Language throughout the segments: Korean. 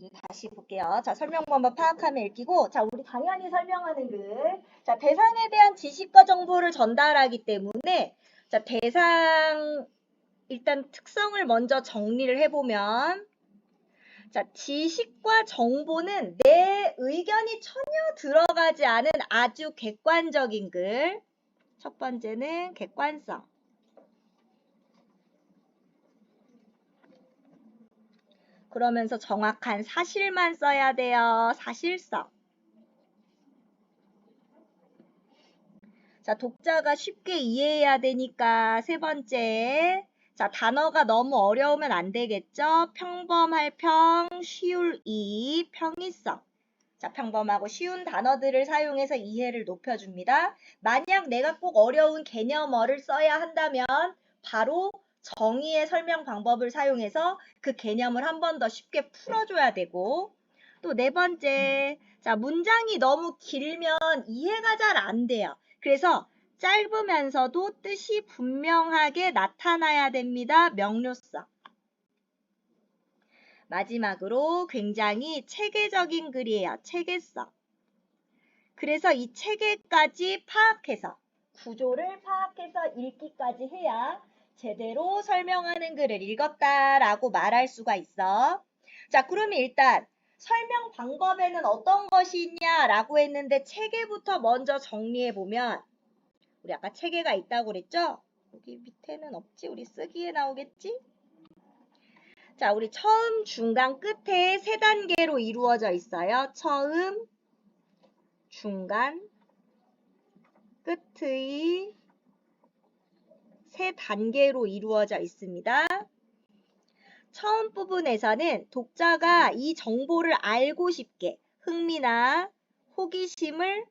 이제 다시 볼게요. 자, 설명 방법 파악하면 읽히고, 자, 우리 당연히 설명하는 글. 자, 대상에 대한 지식과 정보를 전달하기 때문에, 자, 대상, 일단 특성을 먼저 정리를 해보면, 자, 지식과 정보는 내 의견이 전혀 들어가지 않은 아주 객관적인 글. 첫 번째는 객관성. 그러면서 정확한 사실만 써야 돼요. 사실성. 자, 독자가 쉽게 이해해야 되니까 세 번째. 자, 단어가 너무 어려우면 안 되겠죠? 평범할 평, 쉬울 이, 평이성. 자, 평범하고 쉬운 단어들을 사용해서 이해를 높여줍니다. 만약 내가 꼭 어려운 개념어를 써야 한다면 바로 정의의 설명 방법을 사용해서 그 개념을 한 번 더 쉽게 풀어줘야 되고, 또 네 번째, 자, 문장이 너무 길면 이해가 잘 안 돼요. 그래서 짧으면서도 뜻이 분명하게 나타나야 됩니다. 명료성. 마지막으로 굉장히 체계적인 글이에요. 체계성. 그래서 이 체계까지 파악해서, 구조를 파악해서 읽기까지 해야 제대로 설명하는 글을 읽었다라고 말할 수가 있어. 자, 그러면 일단 설명 방법에는 어떤 것이 있냐라고 했는데 체계부터 먼저 정리해보면, 우리 아까 체계가 있다고 그랬죠? 여기 밑에는 없지? 우리 쓰기에 나오겠지? 자, 우리 처음, 중간, 끝에 세 단계로 이루어져 있어요. 처음, 중간, 끝의 세 단계로 이루어져 있습니다. 처음 부분에서는 독자가 이 정보를 알고 싶게 흥미나 호기심을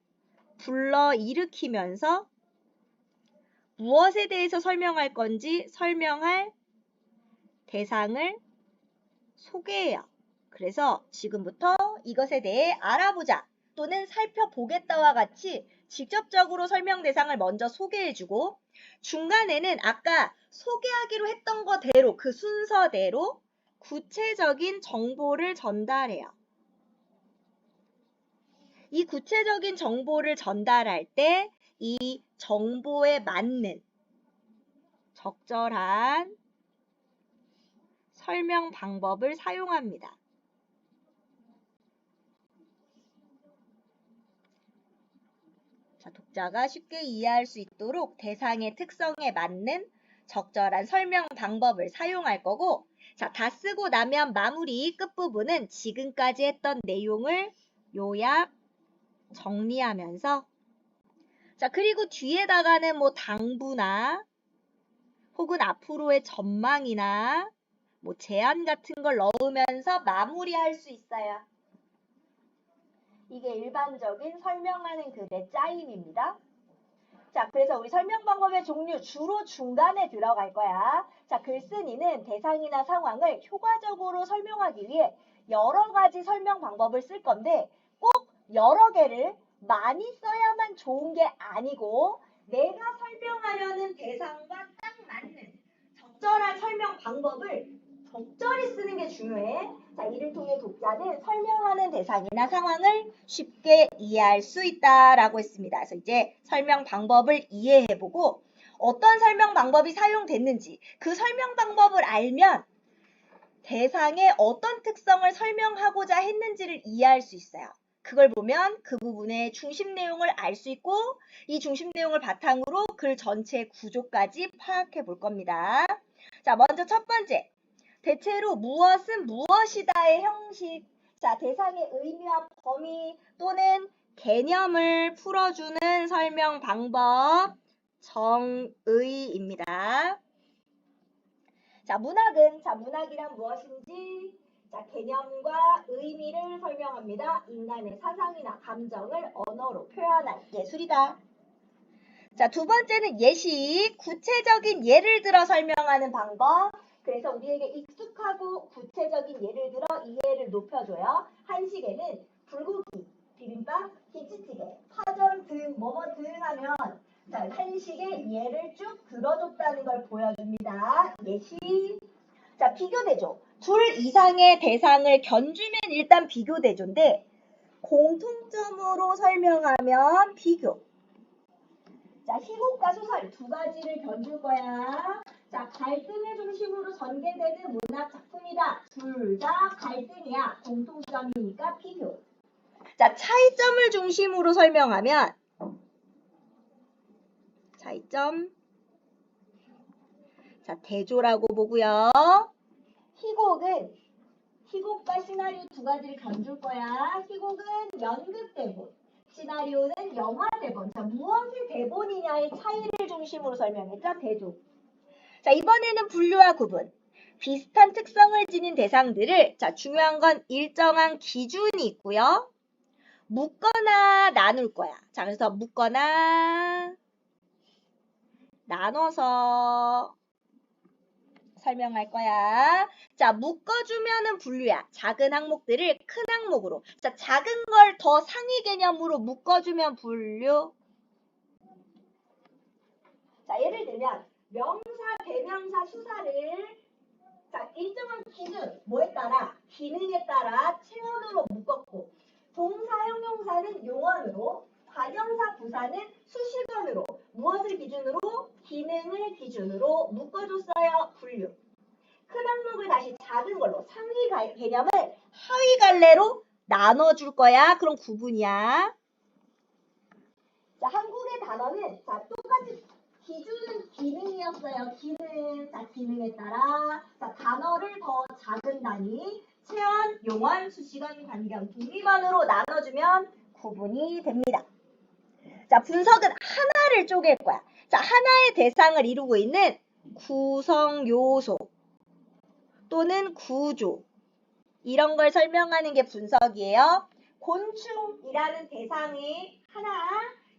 불러일으키면서 무엇에 대해서 설명할 건지 설명할 대상을 소개해요. 그래서 지금부터 이것에 대해 알아보자 또는 살펴보겠다와 같이 직접적으로 설명 대상을 먼저 소개해주고, 중간에는 아까 소개하기로 했던 거대로, 그 순서대로 구체적인 정보를 전달해요. 이 구체적인 정보를 전달할 때 이 정보에 맞는 적절한 설명 방법을 사용합니다. 자, 독자가 쉽게 이해할 수 있도록 대상의 특성에 맞는 적절한 설명 방법을 사용할 거고, 자, 다 쓰고 나면 마무리 끝부분은 지금까지 했던 내용을 요약, 정리하면서, 자, 그리고 뒤에다가는 뭐 당부나 혹은 앞으로의 전망이나 뭐 제안 같은 걸 넣으면서 마무리할 수 있어요. 이게 일반적인 설명하는 글의 짜임입니다. 자, 그래서 우리 설명 방법의 종류 주로 중간에 들어갈 거야. 자, 글쓴이는 대상이나 상황을 효과적으로 설명하기 위해 여러 가지 설명 방법을 쓸 건데, 꼭 여러 개를 많이 써야만 좋은 게 아니고, 내가 설명하려는 대상과 딱 맞는 적절한 설명 방법을 적절히 쓰는 게 중요해. 자, 이를 통해 독자는 설명하는 대상이나 상황을 쉽게 이해할 수 있다라고 했습니다. 그래서 이제 설명 방법을 이해해보고 어떤 설명 방법이 사용됐는지, 그 설명 방법을 알면 대상의 어떤 특성을 설명하고자 했는지를 이해할 수 있어요. 그걸 보면 그 부분의 중심 내용을 알 수 있고, 이 중심 내용을 바탕으로 글 전체의 구조까지 파악해 볼 겁니다. 자, 먼저 첫 번째. 대체로 무엇은 무엇이다의 형식. 자, 대상의 의미와 범위 또는 개념을 풀어주는 설명 방법, 정의입니다. 자, 문학이란 무엇인지, 자, 개념과 의미를 설명합니다. 인간의 사상이나 감정을 언어로 표현한 예술이다. 자, 두 번째는 예시, 구체적인 예를 들어 설명하는 방법. 그래서 우리에게 익숙하고 구체적인 예를 들어 이해를 높여줘요. 한식에는 불고기, 비빔밥, 김치찌개, 파전 등 뭐뭐 등 하면, 자, 한식의 예를 쭉 들어줬다는 걸 보여줍니다. 예시. 자, 비교대조. 둘 이상의 대상을 견주면 일단 비교대조인데 공통점으로 설명하면 비교. 자, 희곡과 소설 두 가지를 견줄 거야. 자, 갈등을 중심으로 전개되는 문학 작품이다. 둘 다 갈등이야. 공통점이니까 비교. 자, 차이점을 중심으로 설명하면 차이점. 자, 대조라고 보고요. 희곡과 시나리오 두 가지를 견줄 거야. 희곡은 연극 대본, 시나리오는 영화 대본. 자, 무엇이 대본이냐의 차이를 중심으로 설명했죠. 대조. 자, 이번에는 분류와 구분. 비슷한 특성을 지닌 대상들을, 자, 중요한 건 일정한 기준이 있고요. 묶거나 나눌 거야. 자, 그래서 묶거나 나눠서 설명할 거야. 자, 묶어주면은 분류야. 작은 항목들을 큰 항목으로. 자, 작은 걸 더 상위 개념으로 묶어주면 분류. 자, 예를 들면 명사, 대명사, 수사를 자, 일정한 기준, 뭐에 따라? 기능에 따라 체언으로 묶었고 동사, 형용사는 용언으로 관형사, 부사는 수식어으로 무엇을 기준으로? 기능을 기준으로 묶어줬어요. 분류. 큰 항목을 다시 작은 걸로 상위 개념을 하위 갈래로 나눠줄 거야. 그럼 구분이야. 자, 한국의 단어는 자, 똑같이 기준은 기능이었어요. 기능. 자, 기능에 따라 자, 단어를 더 작은 단위, 체언, 용언, 수식어, 관경, 두위반으로 나눠주면 구분이 됩니다. 자, 분석은 하나를 쪼갤 거야. 자, 하나의 대상을 이루고 있는 구성 요소 또는 구조 이런 걸 설명하는 게 분석이에요. 곤충이라는 대상이 하나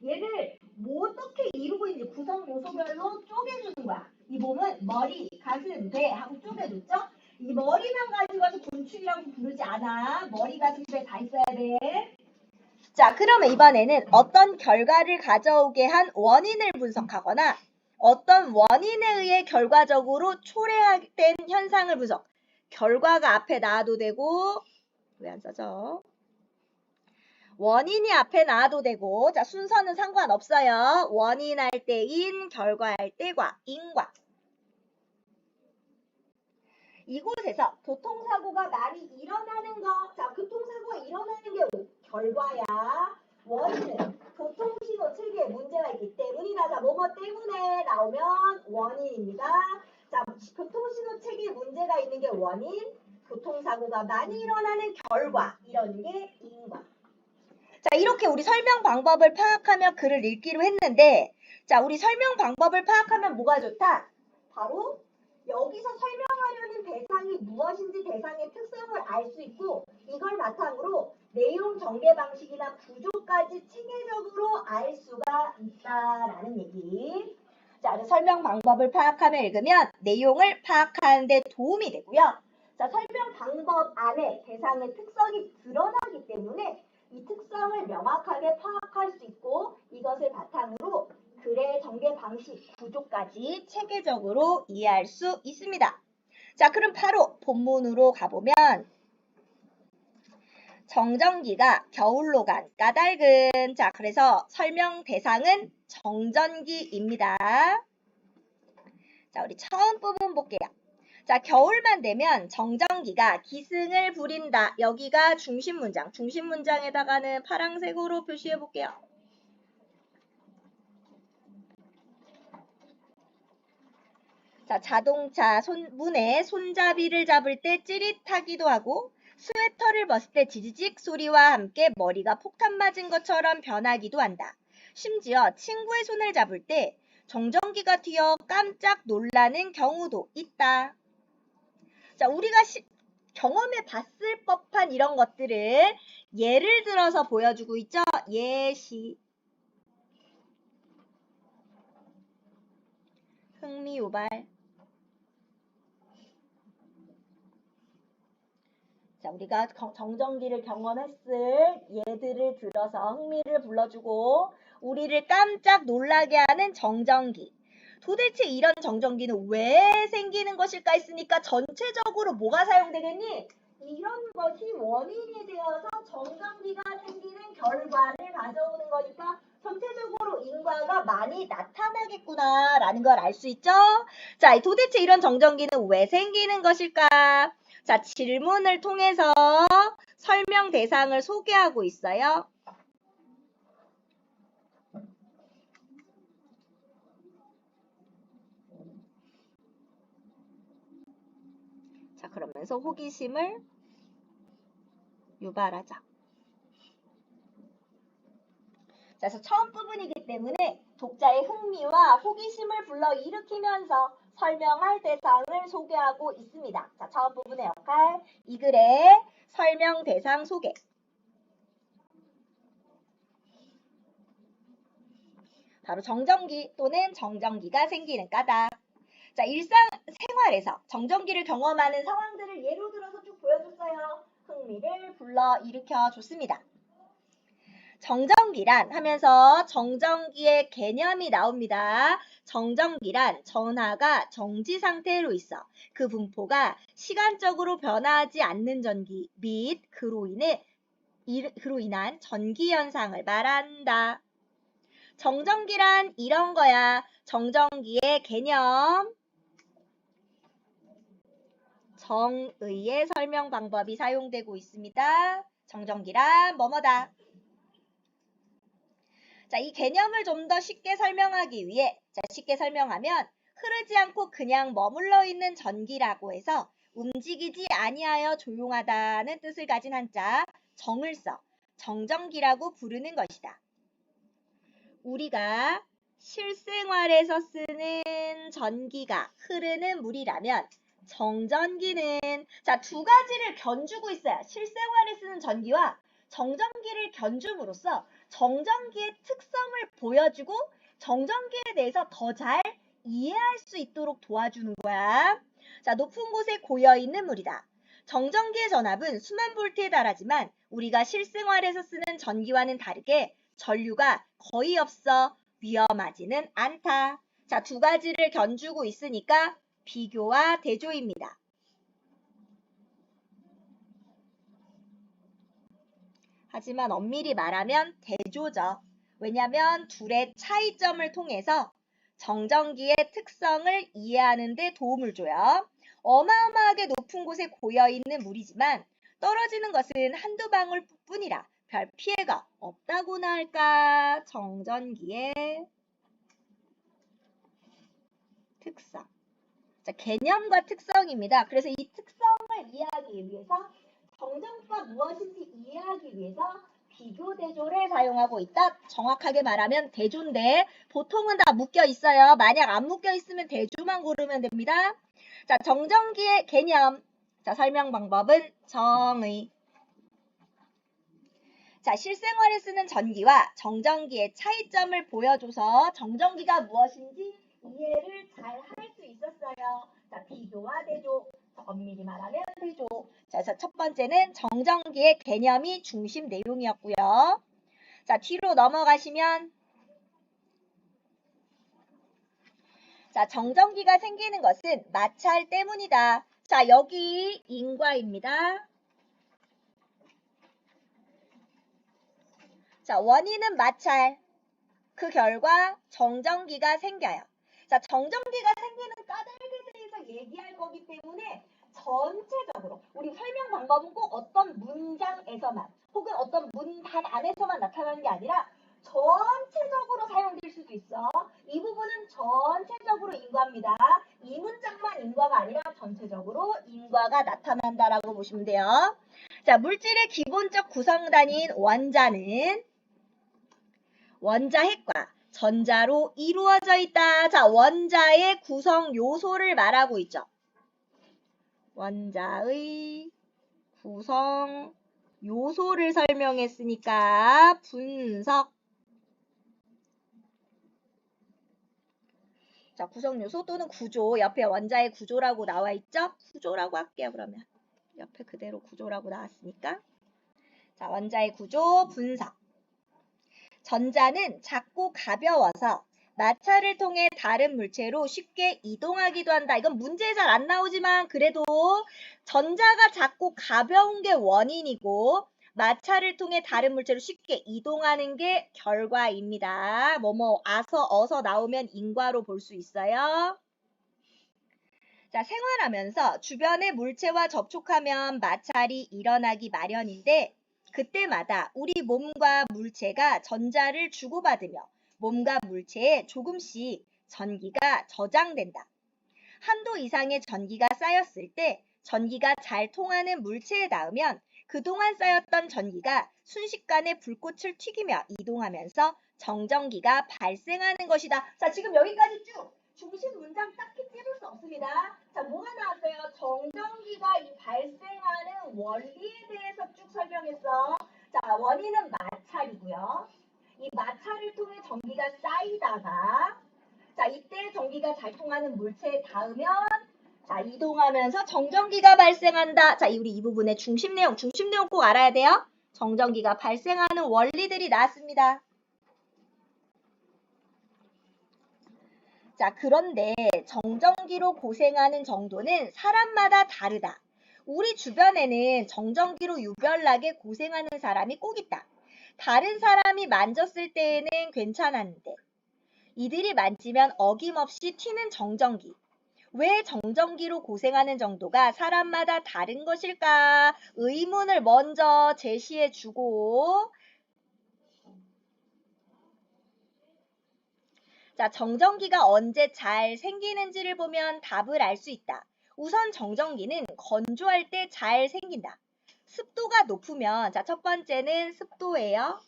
얘를 뭐 어떻게 이루고 있는지 구성 요소별로 쪼개주는 거야. 이 몸은 머리, 가슴, 배 하고 쪼개줬죠? 이 머리만 가지고 와서 곤충이라고 부르지 않아. 머리, 가슴, 배 다 있어야 돼. 자, 그러면 이번에는 어떤 결과를 가져오게 한 원인을 분석하거나 어떤 원인에 의해 결과적으로 초래된 현상을 분석. 결과가 앞에 나와도 되고 왜 안 써져? 원인이 앞에 나와도 되고 자, 순서는 상관없어요. 원인 할 때 인, 결과 할 때 과, 인과. 이곳에서 교통사고가 많이 일어나는 거. 자, 교통사고가 일어나는 게 결과야. 원인은 교통신호 체계에 문제가 있기 때문이다. 자, 뭐뭐 때문에 나오면 원인입니다. 자, 교통신호 체계에 문제가 있는 게 원인, 교통사고가 많이 일어나는 결과, 이런 게 인과. 자, 이렇게 우리 설명 방법을 파악하며 글을 읽기로 했는데 자, 우리 설명 방법을 파악하면 뭐가 좋다? 바로 여기서 설명하려는 대상이 무엇인지 대상의 특성을 알 수 있고 이걸 바탕으로 내용 전개 방식이나 구조까지 체계적으로 알 수가 있다라는 얘기. 자, 설명 방법을 파악하며 읽으면 내용을 파악하는 데 도움이 되고요. 자, 설명 방법 안에 대상의 특성이 드러나기 때문에 이 특성을 명확하게 파악할 수 있고 이것을 바탕으로 글의 전개 방식, 구조까지 체계적으로 이해할 수 있습니다. 자, 그럼 바로 본문으로 가보면 정전기가 겨울로 간 까닭은 자, 그래서 설명 대상은 정전기입니다. 자, 우리 처음 부분 볼게요. 자, 겨울만 되면 정전기가 기승을 부린다. 여기가 중심 문장. 중심 문장에다가는 파란색으로 표시해 볼게요. 자, 자동차 문에 손잡이를 잡을 때 찌릿하기도 하고 스웨터를 벗을 때 지지직 소리와 함께 머리가 폭탄 맞은 것처럼 변하기도 한다. 심지어 친구의 손을 잡을 때 정전기가 튀어 깜짝 놀라는 경우도 있다. 자, 우리가 경험해 봤을 법한 이런 것들을 예를 들어서 보여주고 있죠. 예시. 흥미유발. 자, 우리가 정전기를 경험했을 예들을 들어서 흥미를 불러주고 우리를 깜짝 놀라게 하는 정전기. 도대체 이런 정전기는 왜 생기는 것일까 했으니까 전체적으로 뭐가 사용되겠니? 이런 것이 원인이 되어서 정전기가 생기는 결과를 가져오는 거니까 전체적으로 인과가 많이 나타나겠구나 라는 걸 알 수 있죠? 자, 도대체 이런 정전기는 왜 생기는 것일까? 자, 질문을 통해서 설명 대상을 소개하고 있어요. 자, 그러면서 호기심을 유발하자. 자, 그래서 처음 부분이기 때문에 독자의 흥미와 호기심을 불러일으키면서 설명할 대상을 소개하고 있습니다. 자, 처음 부분의 역할, 이 글의 설명 대상 소개. 바로 정전기 또는 정전기가 생기는 까닭. 자, 일상생활에서 정전기를 경험하는 상황들을 예로 들어서 쭉 보여줬어요. 흥미를 불러일으켜 줬습니다. 정전기란 하면서 정전기의 개념이 나옵니다. 정전기란 전하가 정지 상태로 있어 그 분포가 시간적으로 변화하지 않는 전기 및 그로 인한 전기 현상을 말한다. 정전기란 이런 거야. 정전기의 개념. 정의의 설명 방법이 사용되고 있습니다. 정전기란 뭐뭐다. 자, 이 개념을 좀 더 쉽게 설명하기 위해 쉽게 설명하면 흐르지 않고 그냥 머물러 있는 전기라고 해서 움직이지 아니하여 조용하다는 뜻을 가진 한자 정을 써 정전기라고 부르는 것이다. 우리가 실생활에서 쓰는 전기가 흐르는 물이라면 정전기는 자, 두 가지를 견주고 있어요. 실생활에 쓰는 전기와 정전기를 견줌으로써 정전기의 특성을 보여주고 정전기에 대해서 더 잘 이해할 수 있도록 도와주는 거야. 자, 높은 곳에 고여있는 물이다. 정전기의 전압은 수만 볼트에 달하지만 우리가 실생활에서 쓰는 전기와는 다르게 전류가 거의 없어 위험하지는 않다. 자, 두 가지를 견주고 있으니까 비교와 대조입니다. 하지만 엄밀히 말하면 대조죠. 왜냐하면 둘의 차이점을 통해서 정전기의 특성을 이해하는 데 도움을 줘요. 어마어마하게 높은 곳에 고여있는 물이지만 떨어지는 것은 한두 방울 뿐이라 별 피해가 없다고나 할까? 정전기의 특성. 자, 개념과 특성입니다. 그래서 이 특성을 이해하기 위해서 정전기가 무엇인지 이해하기 위해서 비교 대조를 사용하고 있다. 정확하게 말하면 대조인데 보통은 다 묶여 있어요. 만약 안 묶여 있으면 대조만 고르면 됩니다. 자, 정전기의 개념. 자, 설명 방법은 정의. 자, 실생활에 쓰는 전기와 정전기의 차이점을 보여줘서 정전기가 무엇인지 이해를 잘 할 수 있었어요. 자, 비교와 대조. 엄밀히 말하면 대조. 자, 그래서 첫 번째는 정전기의 개념이 중심 내용이었고요. 자, 뒤로 넘어가시면 자, 정전기가 생기는 것은 마찰 때문이다. 자, 여기 인과입니다. 자, 원인은 마찰. 그 결과 정전기가 생겨요. 자, 정전기가 생기는 까닭에 대해서 얘기할 거기 때문에 전체적으로 우리 설명 방법은 꼭 어떤 문장에서만 혹은 어떤 문단 안에서만 나타나는 게 아니라 전체적으로 사용될 수도 있어. 이 부분은 전체적으로 인과입니다. 이 문장만 인과가 아니라 전체적으로 인과가 나타난다라고 보시면 돼요. 자, 물질의 기본적 구성단위인 원자는 원자핵과 전자로 이루어져 있다. 자, 원자의 구성 요소를 말하고 있죠. 원자의 구성 요소를 설명했으니까 분석. 자, 구성 요소 또는 구조. 옆에 원자의 구조라고 나와 있죠? 구조라고 할게요, 그러면. 옆에 그대로 구조라고 나왔으니까. 자, 원자의 구조 분석. 전자는 작고 가벼워서 마찰을 통해 다른 물체로 쉽게 이동하기도 한다. 이건 문제에 잘 안 나오지만 그래도 전자가 작고 가벼운 게 원인이고 마찰을 통해 다른 물체로 쉽게 이동하는 게 결과입니다. 어서 나오면 인과로 볼 수 있어요. 자, 생활하면서 주변의 물체와 접촉하면 마찰이 일어나기 마련인데 그때마다 우리 몸과 물체가 전자를 주고받으며 몸과 물체에 조금씩 전기가 저장된다. 한도 이상의 전기가 쌓였을 때 전기가 잘 통하는 물체에 닿으면 그동안 쌓였던 전기가 순식간에 불꽃을 튀기며 이동하면서 정전기가 발생하는 것이다. 자, 지금 여기까지 쭉 중심 문장 딱히 찝을 수 없습니다. 자, 뭐가 나왔어요? 정전기가 이 발생하는 원리에 대해서 쭉 설명했어. 자, 원인은 마찰이고요. 이 마찰을 통해 전기가 쌓이다가 자, 이때 전기가 잘 통하는 물체에 닿으면 자, 이동하면서 정전기가 발생한다. 자, 우리 이 부분의 중심 내용 꼭 알아야 돼요. 정전기가 발생하는 원리들이 나왔습니다. 자, 그런데 정전기로 고생하는 정도는 사람마다 다르다. 우리 주변에는 정전기로 유별나게 고생하는 사람이 꼭 있다. 다른 사람이 만졌을 때에는 괜찮았는데 이들이 만지면 어김없이 튀는 정전기. 왜 정전기로 고생하는 정도가 사람마다 다른 것일까? 의문을 먼저 제시해 주고 자, 정전기가 언제 잘 생기는지를 보면 답을 알 수 있다. 우선 정전기는 건조할 때 잘 생긴다. 습도가 높으면 자, 첫 번째는 습도예요.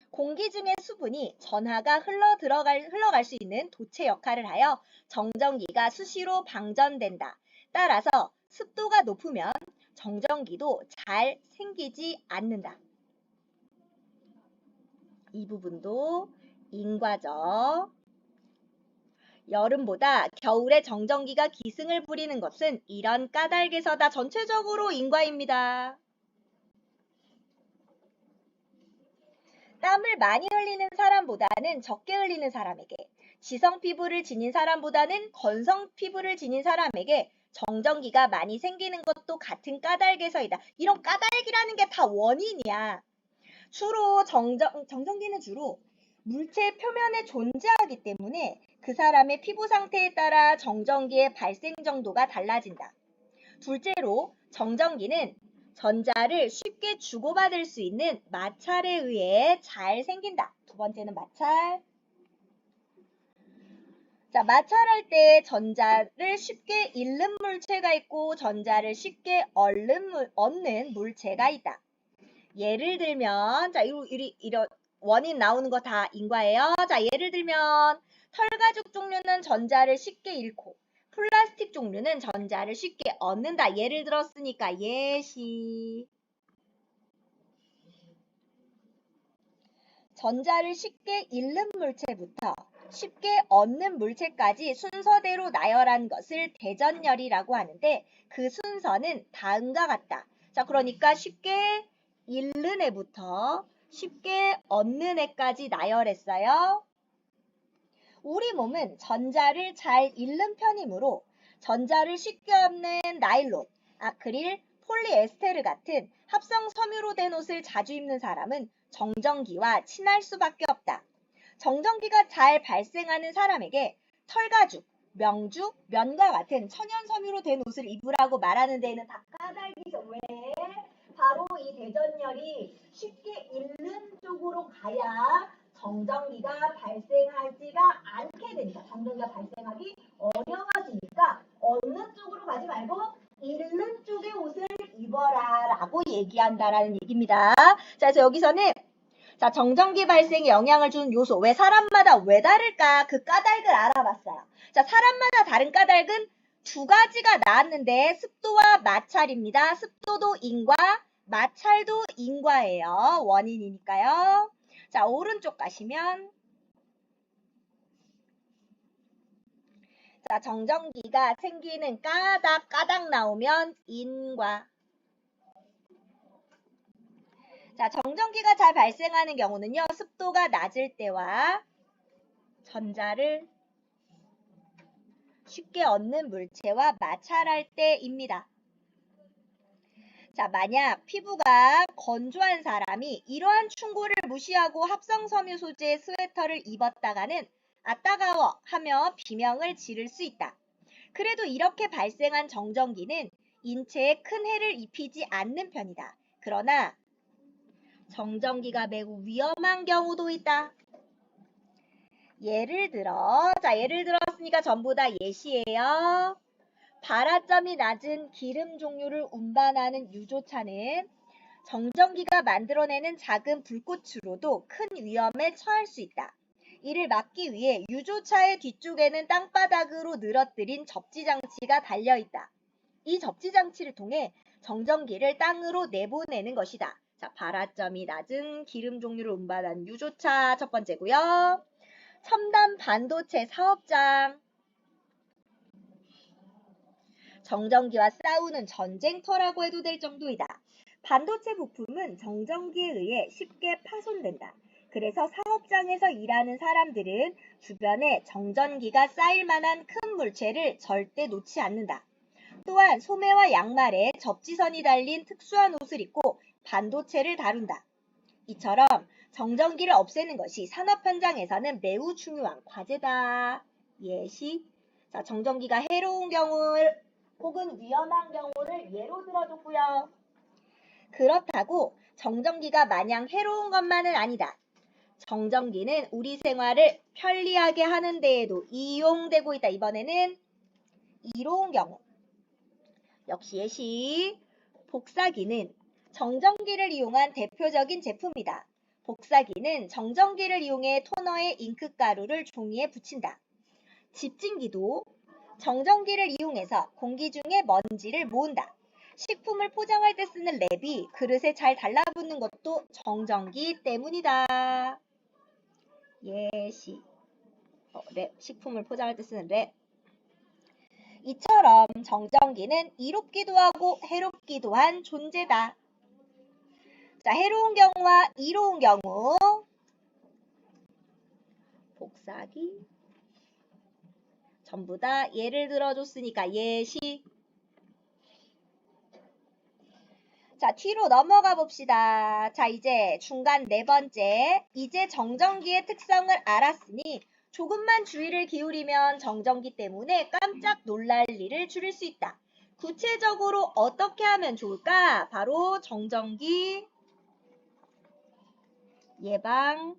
공기 중의 수분이 전하가 흘러갈 수 있는 도체 역할을 하여 정전기가 수시로 방전된다. 따라서 습도가 높으면 정전기도 잘 생기지 않는다. 이 부분도 인과죠. 여름보다 겨울에 정전기가 기승을 부리는 것은 이런 까닭에서다. 전체적으로 인과입니다. 땀을 많이 흘리는 사람보다는 적게 흘리는 사람에게, 지성 피부를 지닌 사람보다는 건성 피부를 지닌 사람에게 정전기가 많이 생기는 것도 같은 까닭에서이다. 이런 까닭이라는 게 다 원인이야. 정전기는 주로 물체 표면에 존재하기 때문에 그 사람의 피부 상태에 따라 정전기의 발생 정도가 달라진다. 둘째로 정전기는 전자를 쉽게 주고받을 수 있는 마찰에 의해 잘 생긴다. 두 번째는 마찰. 자, 마찰할 때 전자를 쉽게 잃는 물체가 있고 전자를 쉽게 얻는 물체가 있다. 예를 들면 이런 원인 나오는 거 다 인과예요. 자, 예를 들면 털가죽 종류는 전자를 쉽게 잃고 플라스틱 종류는 전자를 쉽게 얻는다. 예를 들었으니까 예시. 전자를 쉽게 잃는 물체부터 쉽게 얻는 물체까지 순서대로 나열한 것을 대전열이라고 하는데 그 순서는 다음과 같다. 자, 그러니까 쉽게 잃는 애부터 쉽게 얻는 애까지 나열했어요. 우리 몸은 전자를 잘 잃는 편이므로 전자를 쉽게 얻는 나일론, 아크릴, 폴리에스테르 같은 합성 섬유로 된 옷을 자주 입는 사람은 정전기와 친할 수밖에 없다. 정전기가 잘 발생하는 사람에게 털가죽, 명주, 면과 같은 천연 섬유로 된 옷을 입으라고 말하는 데에는 다 까닭이죠. 왜? 바로 이 대전열이 쉽게 잃는 쪽으로 가야 정전기가 발생하지가 않게 되니까 정전기가 발생하기 어려워지니까 어느 쪽으로 가지 말고 잃는 쪽의 옷을 입어라 라고 얘기한다라는 얘기입니다. 자, 그래서 여기서는 자, 정전기 발생에 영향을 주는 요소. 왜 사람마다 왜 다를까? 그 까닭을 알아봤어요. 자, 사람마다 다른 까닭은 두 가지가 나왔는데 습도와 마찰입니다. 습도도 인과, 마찰도 인과예요. 원인이니까요. 자, 오른쪽 가시면 자, 정전기가 생기는 까닭 나오면 인과. 자, 정전기가 잘 발생하는 경우는요. 습도가 낮을 때와 전자를 쉽게 얻는 물체와 마찰할 때입니다. 자, 만약 피부가 건조한 사람이 이러한 충고를 무시하고 합성섬유 소재의 스웨터를 입었다가는 아 따가워 하며 비명을 지를 수 있다. 그래도 이렇게 발생한 정전기는 인체에 큰 해를 입히지 않는 편이다. 그러나 정전기가 매우 위험한 경우도 있다. 예를 들었으니까 전부 다 예시예요. 발화점이 낮은 기름 종류를 운반하는 유조차는 정전기가 만들어내는 작은 불꽃으로도 큰 위험에 처할 수 있다. 이를 막기 위해 유조차의 뒤쪽에는 땅바닥으로 늘어뜨린 접지장치가 달려있다. 이 접지장치를 통해 정전기를 땅으로 내보내는 것이다. 자, 발화점이 낮은 기름 종류를 운반하는 유조차 첫 번째고요. 첨단 반도체 사업장. 정전기와 싸우는 전쟁터라고 해도 될 정도이다. 반도체 부품은 정전기에 의해 쉽게 파손된다. 그래서 사업장에서 일하는 사람들은 주변에 정전기가 쌓일 만한 큰 물체를 절대 놓지 않는다. 또한 소매와 양말에 접지선이 달린 특수한 옷을 입고 반도체를 다룬다. 이처럼 정전기를 없애는 것이 산업 현장에서는 매우 중요한 과제다. 예시. 자, 정전기가 해로운 경우를 혹은 위험한 경우를 예로 들어줬고요. 그렇다고 정전기가 마냥 해로운 것만은 아니다. 정전기는 우리 생활을 편리하게 하는 데에도 이용되고 있다. 이번에는 이로운 경우. 역시 예시. 복사기는 정전기를 이용한 대표적인 제품이다. 복사기는 정전기를 이용해 토너에 잉크가루를 종이에 붙인다. 집진기도 정전기를 이용해서 공기 중에 먼지를 모은다. 식품을 포장할 때 쓰는 랩이 그릇에 잘 달라붙는 것도 정전기 때문이다. 예시. 랩, 식품을 포장할 때 쓰는 랩. 이처럼 정전기는 이롭기도 하고 해롭기도 한 존재다. 자, 해로운 경우와 이로운 경우. 복사기. 전부 다 예를 들어줬으니까 예시. 자, 뒤로 넘어가 봅시다. 자, 이제 중간 네 번째. 이제 정전기의 특성을 알았으니 조금만 주의를 기울이면 정전기 때문에 깜짝 놀랄 일을 줄일 수 있다. 구체적으로 어떻게 하면 좋을까? 바로 정전기 예방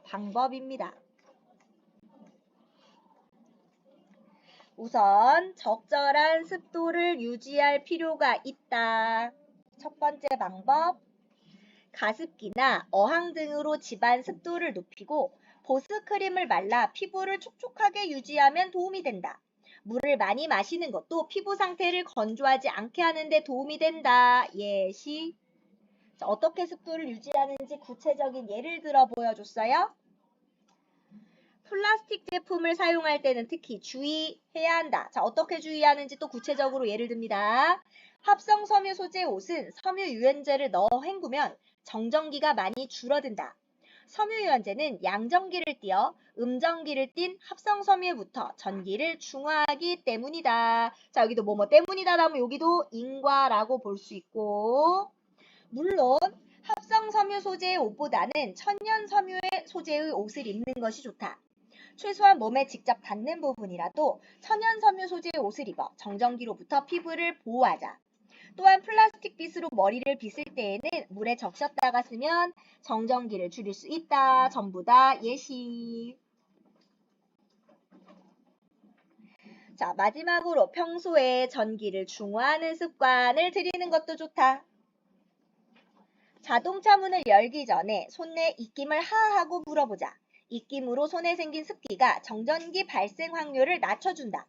방법입니다. 우선 적절한 습도를 유지할 필요가 있다. 첫 번째 방법, 가습기나 어항 등으로 집안 습도를 높이고 보습크림을 발라 피부를 촉촉하게 유지하면 도움이 된다. 물을 많이 마시는 것도 피부 상태를 건조하지 않게 하는 데 도움이 된다. 예시. 자, 어떻게 습도를 유지하는지 구체적인 예를 들어 보여줬어요. 플라스틱 제품을 사용할 때는 특히 주의해야 한다. 자, 어떻게 주의하는지 또 구체적으로 예를 듭니다. 합성 섬유 소재 옷은 섬유 유연제를 넣어 헹구면 정전기가 많이 줄어든다. 섬유 유연제는 양전기를 띄어 음전기를 띤 합성 섬유부터 전기를 중화하기 때문이다. 자, 여기도 뭐뭐 때문이다 하면 여기도 인과라고 볼 수 있고, 물론 합성 섬유 소재의 옷보다는 천연 섬유의 소재의 옷을 입는 것이 좋다. 최소한 몸에 직접 닿는 부분이라도 천연 섬유 소재의 옷을 입어 정전기로부터 피부를 보호하자. 또한 플라스틱 빗으로 머리를 빗을 때에는 물에 적셨다가 쓰면 정전기를 줄일 수 있다. 전부 다 예시. 자, 마지막으로 평소에 전기를 중화하는 습관을 들이는 것도 좋다. 자동차 문을 열기 전에 손에 입김을 하하고 물어보자. 입김으로 손에 생긴 습기가 정전기 발생 확률을 낮춰준다.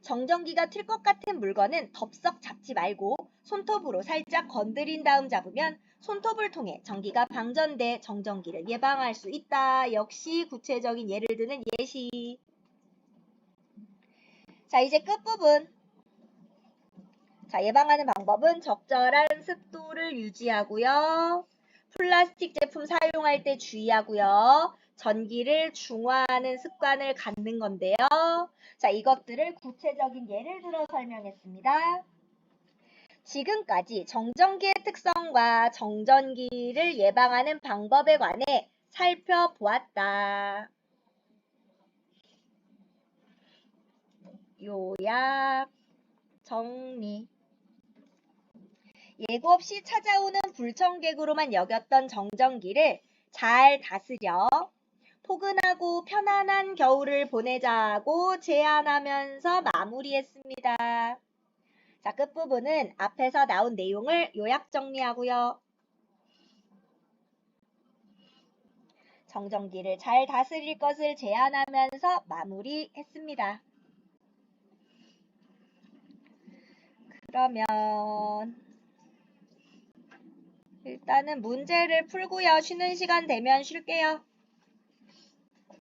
정전기가 튈 것 같은 물건은 덥석 잡지 말고 손톱으로 살짝 건드린 다음 잡으면 손톱을 통해 전기가 방전돼 정전기를 예방할 수 있다. 역시 구체적인 예를 드는 예시. 자, 이제 끝부분. 자, 예방하는 방법은 적절한 습도를 유지하고요. 플라스틱 제품 사용할 때 주의하고요. 전기를 중화하는 습관을 갖는 건데요. 자, 이것들을 구체적인 예를 들어 설명했습니다. 지금까지 정전기의 특성과 정전기를 예방하는 방법에 관해 살펴보았다. 요약, 정리. 예고 없이 찾아오는 불청객으로만 여겼던 정전기를 잘 다스려 포근하고 편안한 겨울을 보내자고 제안하면서 마무리했습니다. 자, 끝부분은 앞에서 나온 내용을 요약 정리하고요. 정전기를 잘 다스릴 것을 제안하면서 마무리했습니다. 그러면 일단은 문제를 풀고요. 쉬는 시간 되면 쉴게요.